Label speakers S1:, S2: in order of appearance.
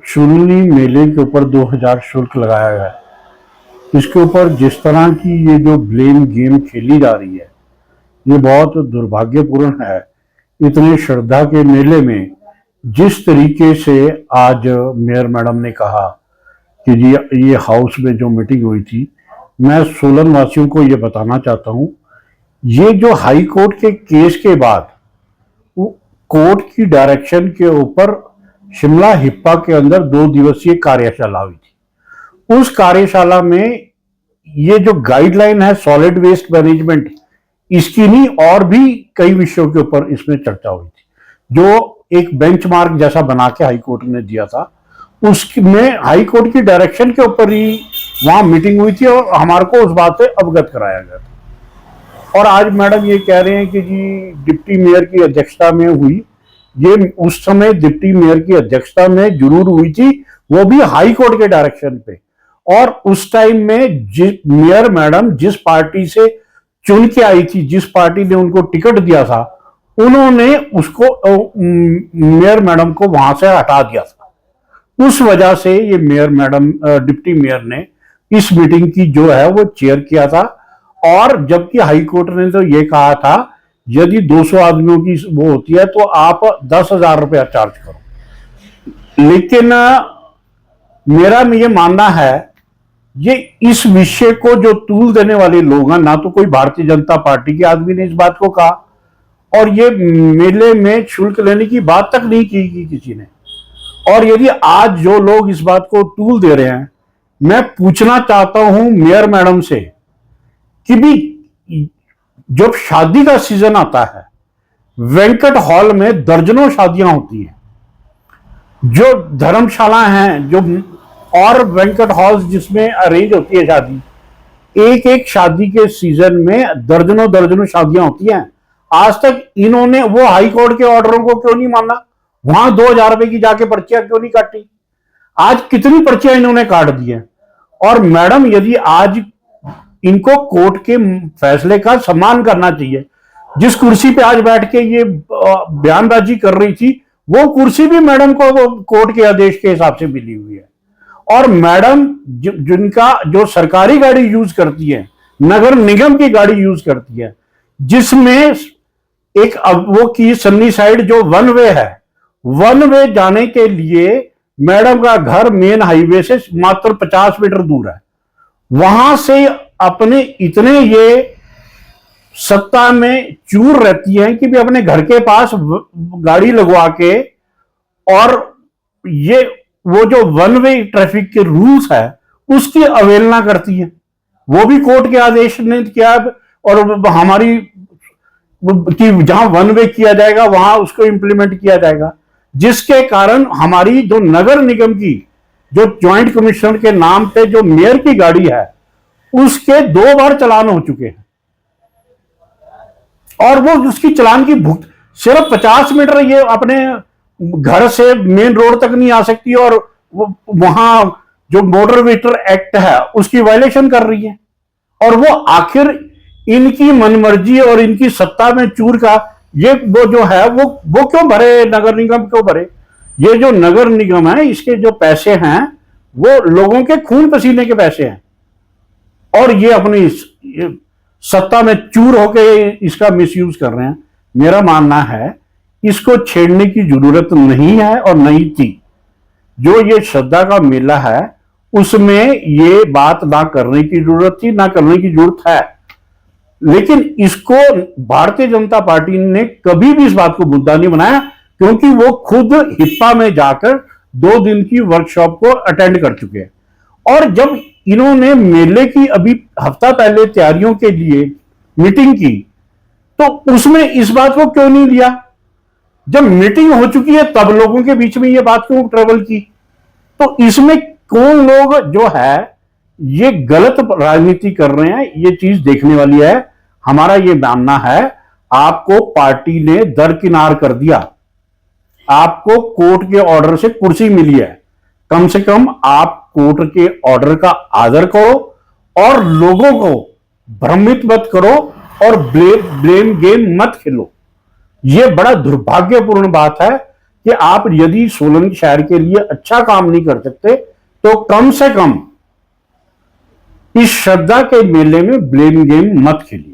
S1: शुल्नी मेले के ऊपर 2000 शुल्क लगाया गया है, इसके ऊपर जिस तरह की ये जो ब्लेम गेम खेली जा रही है, ये बहुत दुर्भाग्यपूर्ण है। इतनी श्रद्धा के मेले में जिस तरीके से आज मेयर मैडम ने कहा कि जी ये हाउस में जो मीटिंग हुई थी, मैं सोलन वासियों को ये बताना चाहता हूं, ये जो हाई कोर्ट के केस के बाद कोर्ट की डायरेक्शन के ऊपर शिमला हिप्पा के अंदर 2 दिवसीय कार्यशाला हुई थी। उस कार्यशाला में ये जो गाइडलाइन है सॉलिड वेस्ट मैनेजमेंट, इसकी नहीं और भी कई विषयों के ऊपर इसमें चर्चा हुई थी, जो एक बेंचमार्क जैसा बना के हाई कोर्ट ने दिया था। उसमें हाई कोर्ट की डायरेक्शन के ऊपर ही वहां मीटिंग हुई थी और हमारे को उस बात से अवगत कराया गया था। और आज मैडम ये कह रहे हैं कि जी डिप्टी मेयर की अध्यक्षता में हुई, ये उस समय डिप्टी मेयर की अध्यक्षता में जरूर हुई थी, वो भी हाई कोर्ट के डायरेक्शन पे। और उस टाइम में मेयर मैडम जिस पार्टी से चुन के आई थी, जिस पार्टी ने उनको टिकट दिया था, उन्होंने उसको मेयर मैडम को वहां से हटा दिया था। उस वजह से ये मेयर मैडम डिप्टी मेयर ने इस मीटिंग की जो है वो चेयर किया था। और जबकि हाई कोर्ट ने तो ये कहा था यदि 200 आदमियों की वो होती है तो आप 10,000 रुपया चार्ज करो। लेकिन मेरा ये मानना है, ये इस विषय को जो तूल देने वाले लोग हैं, ना तो कोई भारतीय जनता पार्टी के आदमी ने इस बात को कहा, और ये मेले में शुल्क लेने की बात तक नहीं की किसी ने। और यदि आज जो लोग इस बात को तूल दे रहे हैं, मैं पूछना चाहता हूं मेयर मैडम से कि भी जब शादी का सीजन आता है, वेंकट हॉल में दर्जनों शादियां होती हैं, जो धर्मशाला हैं, जो और वेंकट हॉल्स जिसमें अरेंज होती है शादी, एक एक शादी के सीजन में दर्जनों दर्जनों शादियां होती हैं। आज तक इन्होंने वो हाई कोर्ट के ऑर्डरों को क्यों नहीं माना? वहां 2,000 रुपए की जाके पर्चियां क्यों नहीं काटी? आज कितनी पर्चियां इन्होंने काट दी हैं। और मैडम यदि आज इनको कोर्ट के फैसले का सम्मान करना चाहिए, जिस कुर्सी पे आज बैठ के ये बयानबाजी कर रही थी, वो कुर्सी भी मैडम को कोर्ट के आदेश के हिसाब से मिली हुई है। और मैडम जिनका जो सरकारी गाड़ी यूज करती है, नगर निगम की गाड़ी यूज करती है, जिसमें एक वो की सन्नी साइड जो वन वे है, वन वे जाने के लिए मैडम का घर मेन हाईवे से मात्र 50 मीटर दूर है। वहां से अपने इतने ये सत्ता में चूर रहती हैं कि भी अपने घर के पास गाड़ी लगवा के, और ये वो जो वन वे ट्रैफिक के रूल्स है उसकी अवहेलना करती है। वो भी कोर्ट के आदेश ने किया, और हमारी कि जहां वन वे किया जाएगा वहां उसको इंप्लीमेंट किया जाएगा, जिसके कारण हमारी जो नगर निगम की जो ज्वाइंट कमिश्नर के नाम पे जो मेयर की गाड़ी है, उसके 2 बार चालान हो चुके हैं। और वो उसकी चालान की भुगत सिर्फ 50 मीटर ये अपने घर से मेन रोड तक नहीं आ सकती, और वहां जो मोटर व्हीकल एक्ट है उसकी वायलेशन कर रही है। और वो आखिर इनकी मनमर्जी और इनकी सत्ता में चूर का ये वो जो है वो क्यों भरे? नगर निगम क्यों भरे? ये जो नगर निगम है, इसके जो पैसे हैं वो लोगों के खून पसीने के पैसे हैं, और ये अपनी सत्ता में चूर होके इसका मिसयूज कर रहे हैं। मेरा मानना है इसको छेड़ने की जरूरत नहीं है और नहीं थी। जो ये श्रद्धा का मेला है उसमें ये बात ना करने की जरूरत थी, ना करने की जरूरत है। लेकिन इसको भारतीय जनता पार्टी ने कभी भी इस बात को मुद्दा नहीं बनाया, क्योंकि वो खुद हिप्पा में जाकर 2 दिन की वर्कशॉप को अटेंड कर चुके हैं। और जब इन्होंने मेले की अभी हफ्ता पहले तैयारियों के लिए मीटिंग की, तो उसमें इस बात को क्यों नहीं लिया? जब मीटिंग हो चुकी है तब लोगों के बीच में ये बात क्यों ट्रेवल की? तो इसमें कौन लोग जो है ये गलत राजनीति कर रहे हैं, ये चीज देखने वाली है। हमारा ये मानना है, आपको पार्टी ने दरकिनार कर दिया, आपको कोर्ट के ऑर्डर से कुर्सी मिली है, कम से कम आप कोर्ट के ऑर्डर का आदर करो और लोगों को भ्रमित मत करो और ब्लेम गेम मत खेलो। यह बड़ा दुर्भाग्यपूर्ण बात है कि आप यदि सोलन शहर के लिए अच्छा काम नहीं कर सकते तो कम से कम इस श्रद्धा के मेले में ब्लेम गेम मत खेलिए।